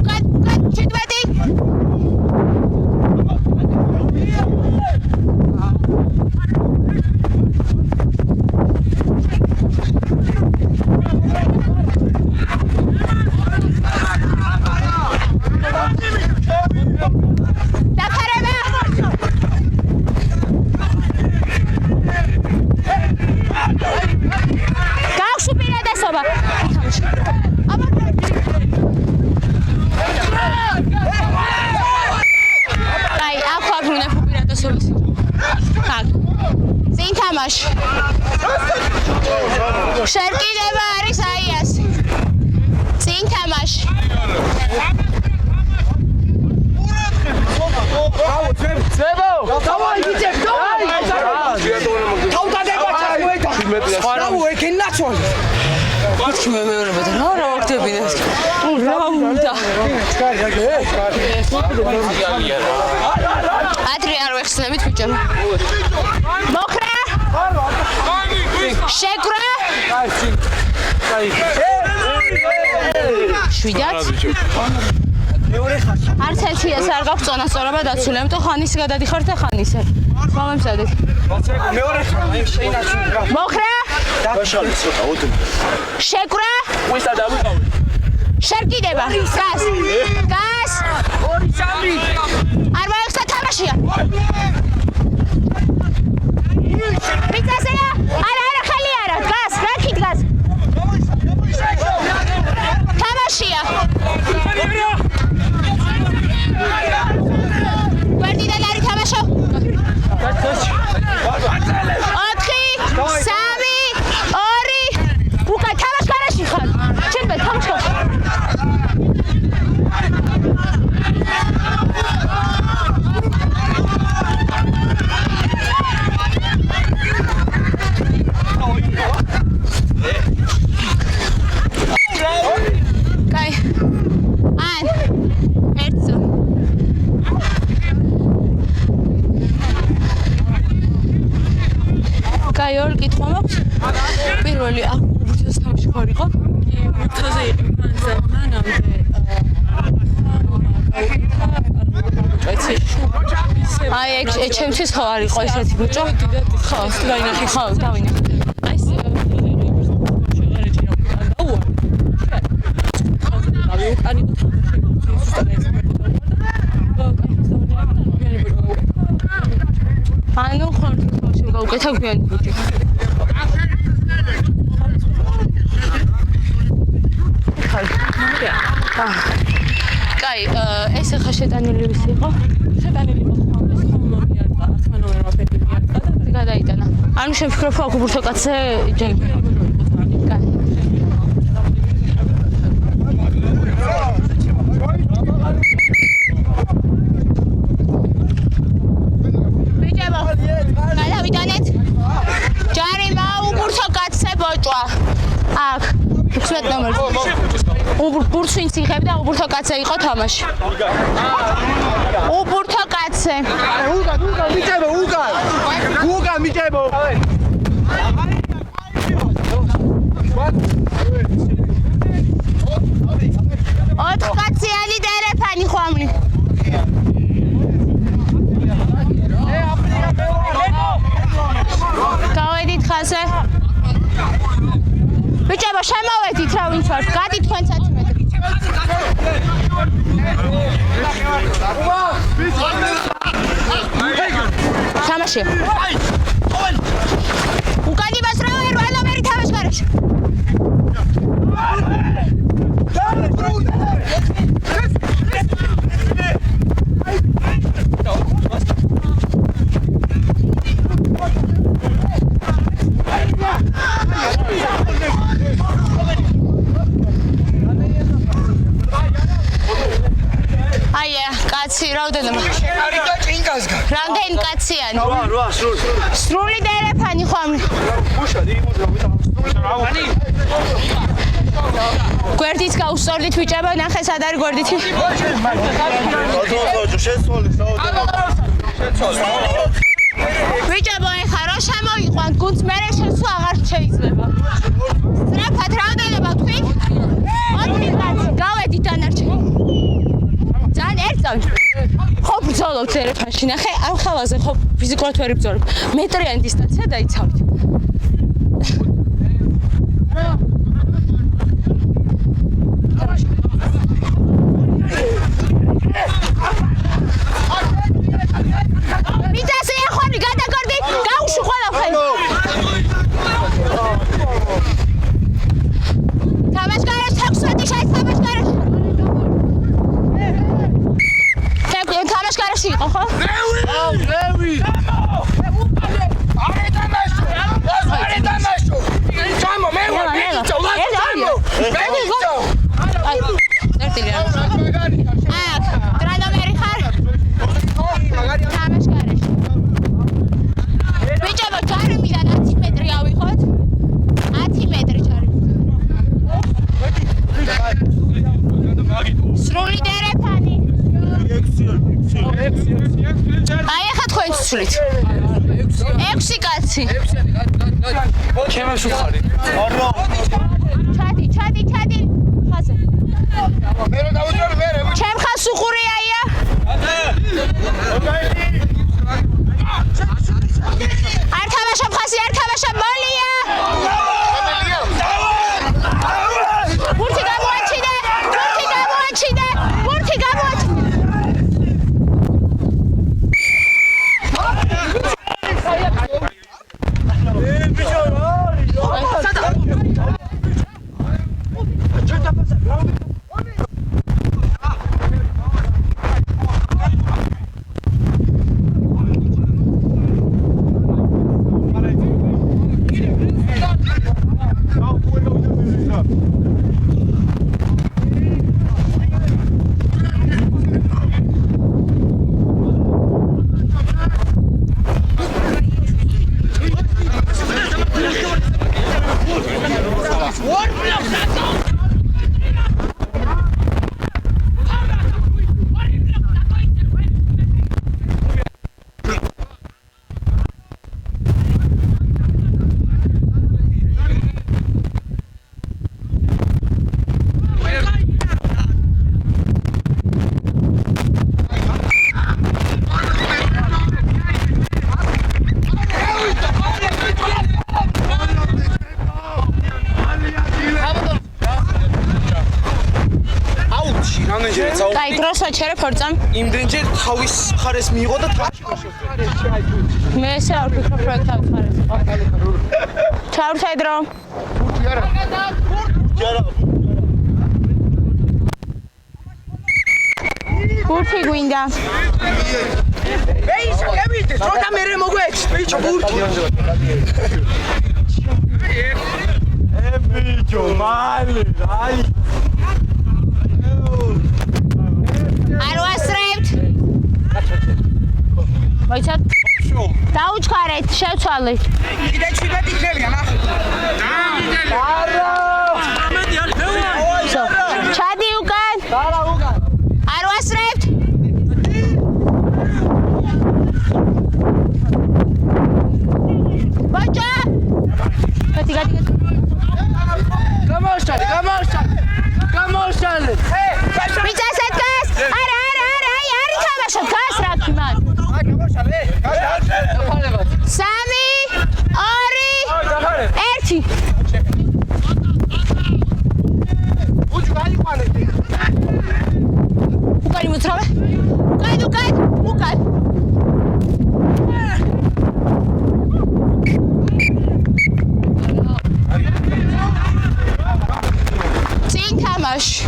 უკან 17 შერკინება არის აი ასე წინ თამაში ძებო დავაი გიძებ დავაი თავდადება ჩასმოედა სვარავ ეკენაცოლი ბოჩი მე მეუბნები და რა ვაკდებინეს რა უნდა ადრე არ ვეხსნებით ბიჭო მოხრა შეკრა შვიდაც არც ერთიას არ გაქვს წონასწორობა დაცული ამიტომ ხანის გადადიხართ და ხანის მომემზადეთ მეორე ხანი შეინაცვლე მოხრა შეკრა შერკიდება გას ორი სამი არ მოეხსნა თამაშია მიწასია არა ხელი არა გას რაკი დგას თამაშია გვერდიდან არის თამაშო 4 3 2 უკან თამაშგარაში ხარ ჩემ თამაშო კითხვა მაქვს. პირველი უბურთოს თამაში ხარ იყო? კი, უბურთოზე იყო მანამდე აი ეგ ჩემთვის ხო არ იყო ესეთი ბიჭო? ხო, დავინახე. ხო, დავინახე. აი ეს შეღარეჭი რომ დაუა. აი უკანი თამაში ზუსტად ეს ანუ ხარ თამაში გავუკეთა გვიანი ბიჭი. კაი, ეს ახლა შეტანილი ვის იყო? შეტანილი იყო ხომ მიარყა, ახმანოვერმა ფეთი მიარყა და გადაიტანა. ანუ შევფიქრობ, აქ უბურთო კაცზე ჯერ. კაი. ბიჭებო, გადავიტანეთ. ჯარიმა უბურთო კაცზე ბოჭვა. აქ 16 ნომერი. უბურთს ვინც იღებ და უბურთო კაცზე იყო თამაში. უბურთო კაცზე. უგან მიჭებო. ოთხკაციანი დერეფანი ხვამლი. გავედით ხაზე. ბიჭებო, შემოვედით რა ვინც ვართ. გადით თქვენ 10 მეტრი. თამაში. უკანი მასრავე 8 ნომერი თამაშგარაში. აია, კაცი, რაოდენობა? რამდენი კაციანი? 8 სრული დერეფანი ხვამლი. გვერდით გაუსწორდით ბიჭებო, ნახე სად არის გვერდითი? ბიჭებო, ეხა რა შემოიყვანთ გუნდს, მერე შესვლა აღარ შეიძლება. სწრაფად რაოდენობა თქვით? 4 კაცი, გავედით დანარჩენი. ძალიან ერთწავით. ხო ბრძოლობთ დერეფანში, ნახე, ამ ხალაზე ხო ფიზიკურად ვერ იბრძოლებ. მეტრიანი დისტანცია დაიცავით. მიწაზე ახონი გადაგორდი, გაუშვი ყველაფერი. თამაშგარეთ 16 შეიცავეთ თამაშგარეთ. თამაშგარაში იყო ხო? ლევი! არე დამაშო! არე დამაშო! ჩამო მე ვარ, მე ვიწავ, ჩამო! მე ვიწავ! აი, წერტილი რა. აქ, ტრანომერი ხარ? თამაშგარაში. ბიჭებო, ჯარიმიდან 10 მეტრი ავიღოთ. 10 მეტრი ჯარიმიდან. სრული დერეფანი. აი ახლა თქვენ ცვლით. 6 კაცი. ჩემს უხარი. ჩადი. ხაზე. მე რო დავუძვარ მე. ჩემ ხას უყურიაია. არ თამაშობ ხასი, არ თამაშობ მოლია. ბურთი გამოაჩინე. რამდენჯერაც აუ კაი, დროს ვაჩერე ფორწამ. იმდენჯერ თავის მხარეს მიიღო და თავში მე ესე არ ვფიქრობ პროექტ ავხარებ. ჩავრთე დრო. ბურთი გვინდა. ეი, შეგებიდე, ცოტა მერე მოგვექს, ბიჭო, ბურთი. ბიჭო, მალე, აი. არ ვასწრებთ. მოიცავთ. დაუჩქარეთ, შევცვალეთ. კიდე 17 იქნებიან, ახლა. ჩადი უკან. არ ვასწრებთ. ბაჭა. გადი. გამოვშალე. მიწასეთ გას. არა, არ ითამაშოთ გას რაკი მან. სამი, ორი, ერთი. უკანი მოძრავე. უკან. წინ თამაში.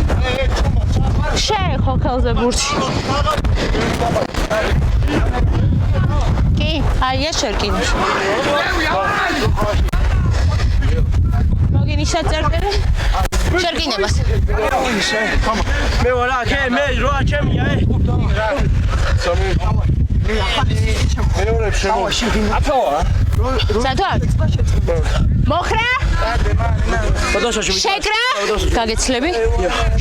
შეეხო ხელზე ბურთი. კი, აი ეს შერკინებს. მოგინიშნა წერტილი. შერკინებას. მე ვარა, მე როა ჩემია, სათვალ? მოხრა? შეკრა? გაგეცლები?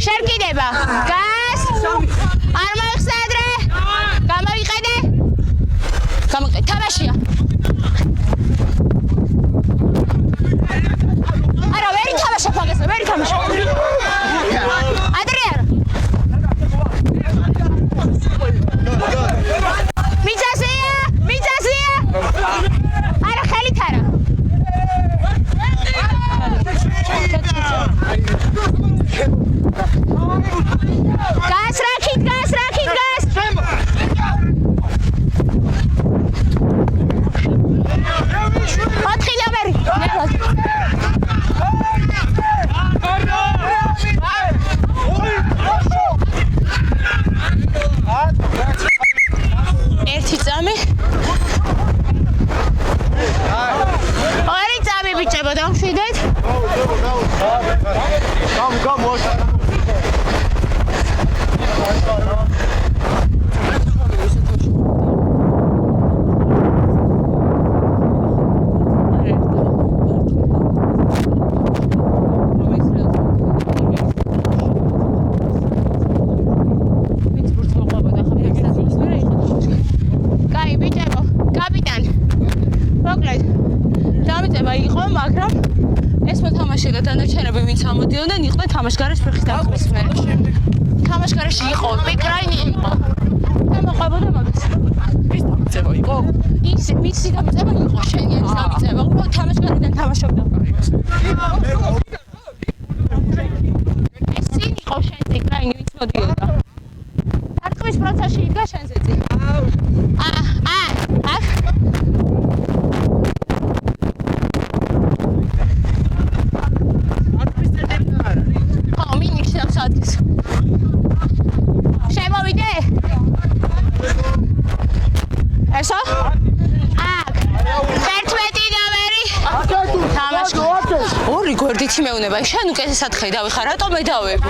შერკინება. გას? არ მოიხსენდრე? გამოვიყენე? თამაშია. არა, ვერ ითამაშებ აგასა, ვერ ითამაშებ. ადრე არა. მიწასია. არა, ხელით არა. გას რაქით. ოთხი ნომერი. ერთი წამი. ორი წამი ბიჭებო, დამშვიდეთ. კაი ბიჭებო, კაპიტანი. მოკლედ, დამიწება იყო, მაგრამ ეს მოთამაშე და დანარჩენები ვინც ამოდიოდნენ, იყვნენ თამაშგარეს ფეხის დარტყმის მერე. თამაშგარეში იყო, პიკრაინი იყო. და მოყვებოდა მაგას. ის დამიწება იყო? ის მისი დამიწება იყო, შენი ეს დამიწება. უბრალოდ თამაშგარიდან თამაშობდა. ეს წინ იყო შენ პიკრაინი, ვინც მოდიოდა. დარტყმის პროცესში იდგა შენზე წინ. შემოვიდე? ესო? აქ. 11 ნომერი. თამაში. ორი გვერდითი მეუნება. შენ უკეთესად ხედავი ხარ, რატომ მედავები?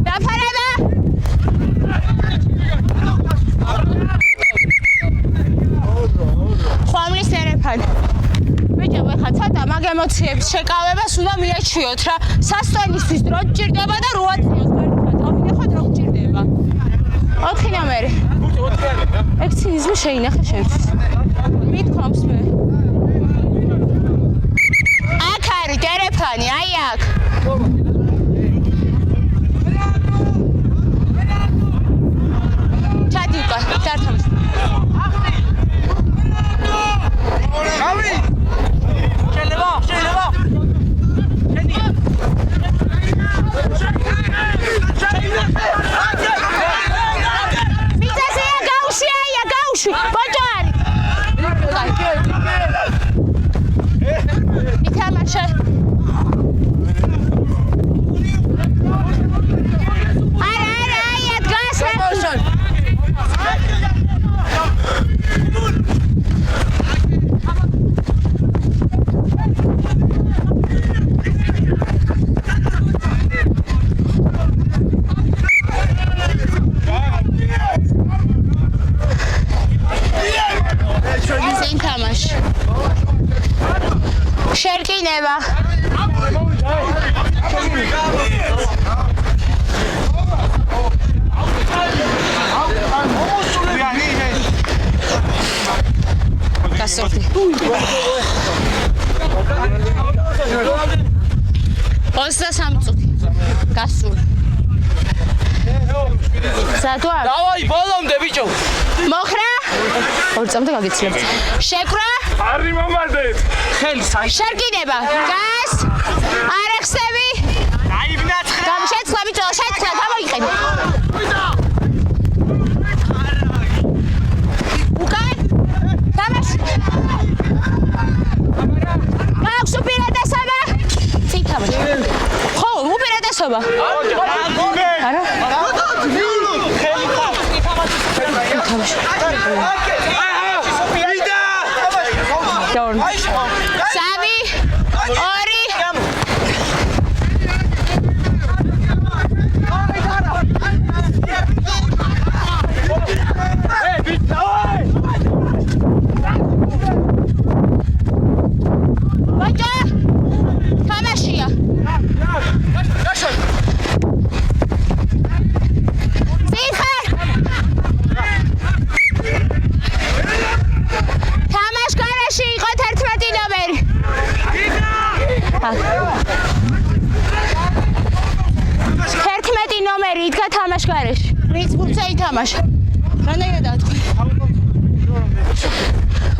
დაფარება. ხვამლის ერეფანი. ბიჭო, ხა ცოტა მაგ ემოციების შეკავებას უნდა მიაჩვიოთ რა. სასწავლისთვის დრო ჭირდება და 8 წელს გარკვეულად ავინახოთ რა ჭირდება. 4 ნომერი. ეგ ცინიზმი შეინახე შენთვის. მithkoms მე. აქ არის ერეფანი, აი აქ. ჩადი უკან. შვი ბაჭო არის ითამაშე არა დგას შერკინება გასწორდი 23 წუთი გასული სათვა დავაი ბოლომდე ბიჭო მოხრა 2 წამზე გაგიცნობ შეკრა არი მომადეთ ხელი საი შერკინება გას არახსები დაიბნათ გამშეცლა ბიჭო შეცლა გამოიყენე უკან თამაში გაქვს უპირატესობა წინ თამაში ხო უპირატესობა არა სამი ორი ბაჭო თამაშია თამაშგარაში იყო 11 ნომერი 11 ნომერი იდგა თამაშგარაში ვინც ფურცე ითამაშა რანაირად ატყვი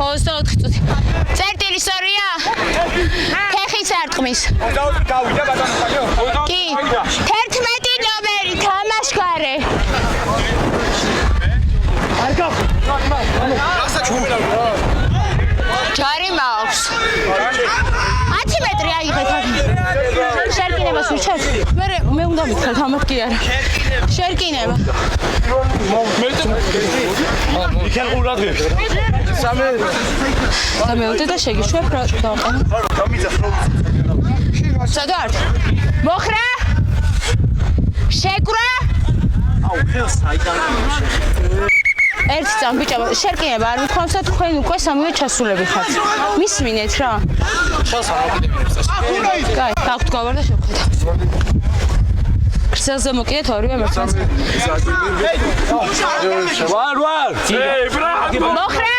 24 წუთი წერტილი სწორია ფეხიც არ ტყმის კი 11 ნომერი თამაშგარე ჯარი მაქვს 10 მეტრი აიღეთ შერკინებას უშევს მე უნდა მithქოთ ამათ კი არა შერკინება იქენ ყურად გეშ სამეულტე და შეგიშვებ რა დავყენე სადარ მოხრა შეკრა აუ ხელს აიდან ერთი წამ ბიჭო შერკინება არ მithქვამსა თქვენ უკვე სამივე ჩასულები ხართ მისმინეთ რა შალს არ მოგიდებინებს კაი გაქვთ გავარ და შევხედავ ქსელზე მოკიდეთ ორივე მერცვენს ვარ მოხრა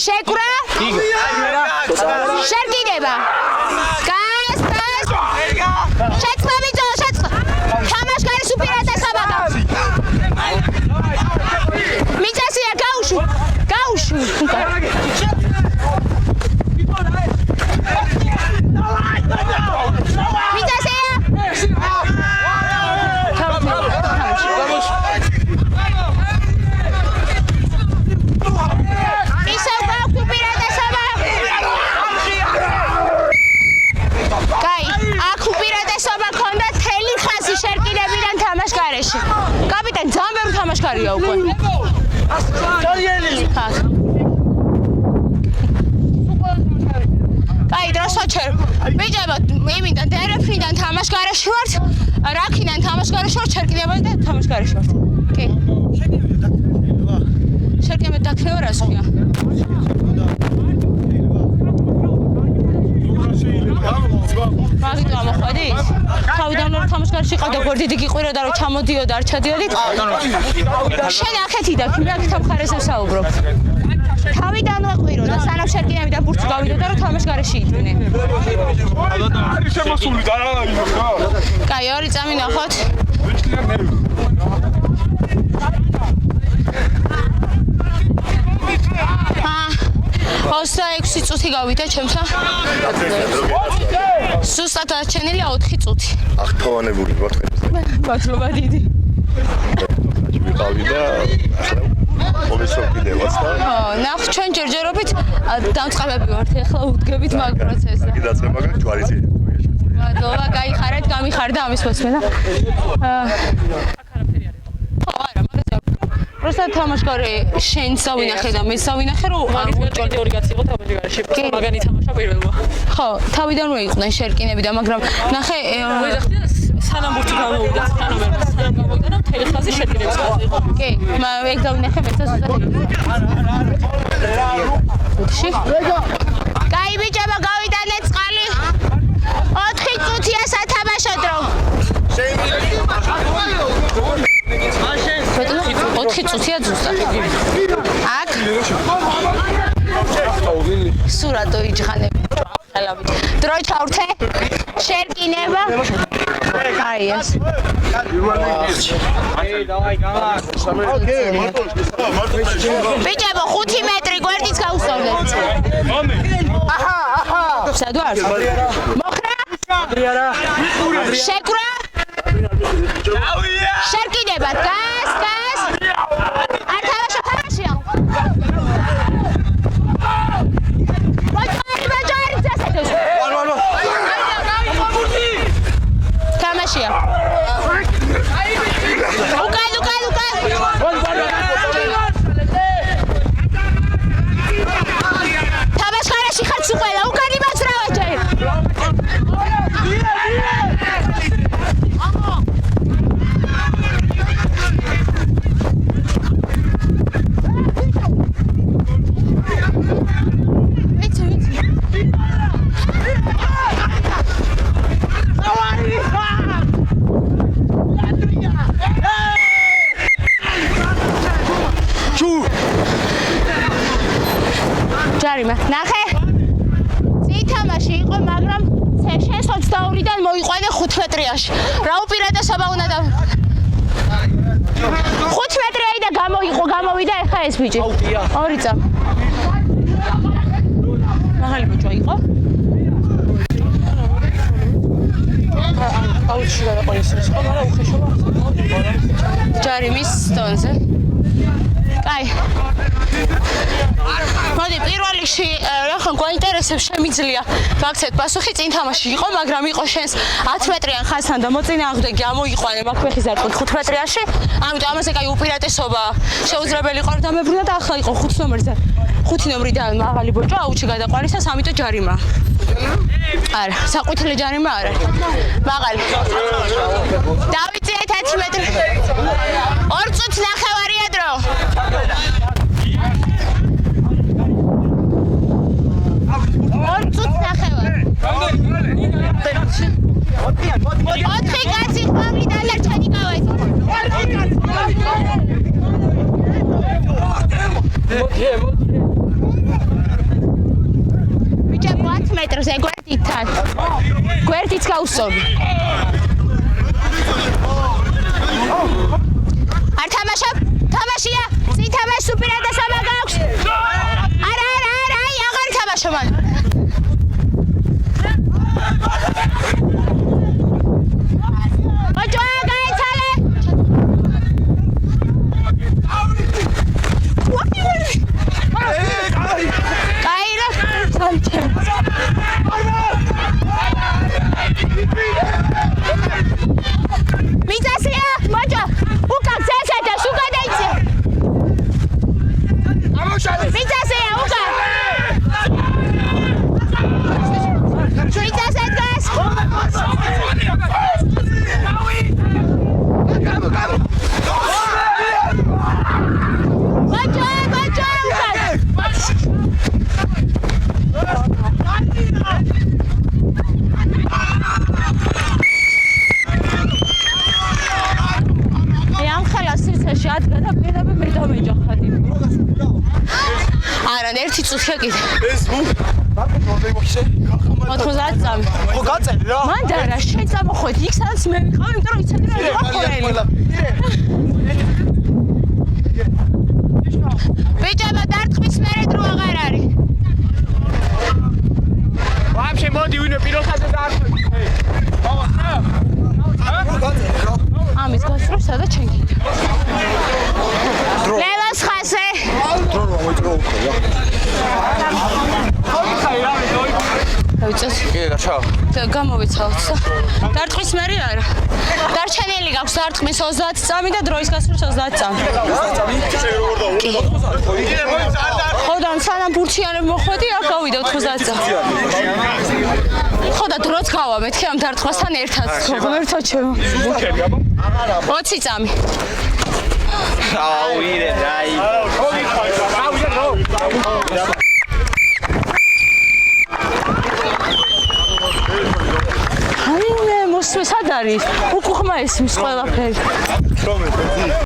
შეკრა შერკინება გას შეცლა ბიჭო შეცლა თამაშგარის უპირატესობა გაქვს მიწასია გაუშვი მიწასია ისევ გაქვს უპირატესობა კაი აქ უპირატესობა ქონდა თელი ხაზი შერკინებიდან თამაშგარეში კაპიტანი ძალიან ბევრი თამაშგარია უკვე კაი დროს ვაჩერ ბიჭებო იმიდან დერეფნიდან თამაშგარეში ვართ რაქიდან თამაშგარეში ვართ შერკინებიდან და თამაშგარეში ვართ კი შერკინებიდან დაქნევა რა სულია მაგით ამოხვედით? თავიდან რომ თამაშგარში ყავდა გვერდიდი გიყვიროდა რომ ჩამოდიოდა არ ჩადიოდით? შენ ახეთი და მე აქ თამხარეს ვსაუბრობ. თავიდან ვაყვირო და სანამ შერკინებიდან ბურთი გავიდოდა რომ თამაშგარეში იდგნენ. არის შემოსული და რა იყო რა? კაი, ორი წამი ნახოთ. ხოსა 6 წუთი გავიდა ჩემსა. სუსტად არჩენილია 4 წუთი. აღთავანებული ვარ თქვენ. მადლობა დიდი. ვიყავი და ახლა მომისო დამწყებები ვართ ახლა უდგებით მაგ პროცესზე. კი დაწება გაქვს ჯვარი ძირი. მადლობა, გაიხარეთ, გამიხარდა ამის მოსმენა. ხო, არა, მაგაზე просто თამაშგარი შენ სავინახე და მე სავინახე რომ მაგის მეტი ორი კაცი იყო თამაშგარში. მაგანი თამაშა პირველმა. ხო, თავიდანვე იყვნენ შერკინები და მაგრამ ნახე სანამ ბურთი გამოვიდა, სანამ გამოვიდა და მთელი ხაზი შეკინებს ხაზი იყო. კი, ეგ დავინახე მეცას უზად. კაი ბიჭებო, გავიტანეთ წყალი. 4 წუთია სათამაშო დრო. 4 წუთია ზუსტად. აქ სურათო იჯხანები. ხელავით. დრო ჩავრთე. შერკინება. აი ეს. ბიჭებო 5 მეტრი გვერდიც გავუსწავლეთ. აჰა. სად ვარ? მოხრა? შეკრა? შერკინება, გას. არ თამაშობ თამაშია. ბაჭარი ძასეთოს. თამაშია. უკან. თამაშხარაში ხარ სულ ყველა უკანი მაცრავა ჯერ. ჯარიმა ნახე წინ თამაში იყო მაგრამ შენს 22-დან მოიყვანე 5 მეტრიაში რა უპირატესობა უნდა და 5 მეტრიანი და გამოვიდა ეხა ეს ბიჭი 2 წამ მაღალი ბიჭი იყო აუჩი გადაყოლისის ხო მაგრამ უხეშობა ჯარიმის სტონზე კაი მოდი პირველ რიგში რახან გვაინტერესებს შემიძლია გაქცეთ პასუხი წინ თამაში იყო მაგრამ იყო შენს 10 მეტრიან ხაზთან და მოწინააღმდეგე ამოიყვანე მაქვეხი ზარკოთ 5 მეტრიაში ამიტომ ამაზე კაი უპირატესობა შეუძლებელი იყო რომ დამებრუნა და ახლა იყო 5 ნომერზე 5 ნომრიდან მაღალი ბოჭო აუჩი გადაყვანისას ამიტომ ჯარიმა არა საყვითელი ჯარიმა არა მაღალი დავიწიეთ 10 მეტრი 2 წუთს ნახევარია დრო ოთხი კაცი ყვავრი დანარჩენი გავაი. ბიჭა 10 მეტრზე გვერდითთან. გვერდიც გაუსწორდი. არ თამაშობ? თამაშია? წინ თამაშს უპირატესობა გაქვს? არა, აღარ თამაშო მან. ერთი წუთია კიდე. ეს ნუ მოგიშე. 90 წამი. ხო გაწერი რა. მანდა რა შეწამოხვეთ იქ სადაც მე ვიყავ, იმიტომ რომ იცოდი რა იყო ხოლმე. ბიჭებო დარტყმის მერე დრო აღარ არის. ვაფშე მოდი ვინმე პირველ ხაზზე დაარქვი. ამის გასწრო სადაც ჩენ კიდე. ლევას ხაზე. დრო რა მოიწრო. დავიწეს. კი რა ჩაო. გამოვიცავთ. დარტყმის მერი არა. დარჩენილი გაქვს დარტყმის 30 წამი და დროის გასვლის 30 წამი. ხოდან სანამ ბურჩიანები მოხვედი, აქ გავიდა 90 წამი. ხო და დროც გავა მეთქი ამ დარტყმასთან ერთად. ღმერთო ჩემო. 20 წამი. აუ ირე დაი. აი მე მოსვე სად არის? უკუღმა ესმის ყველაფერი.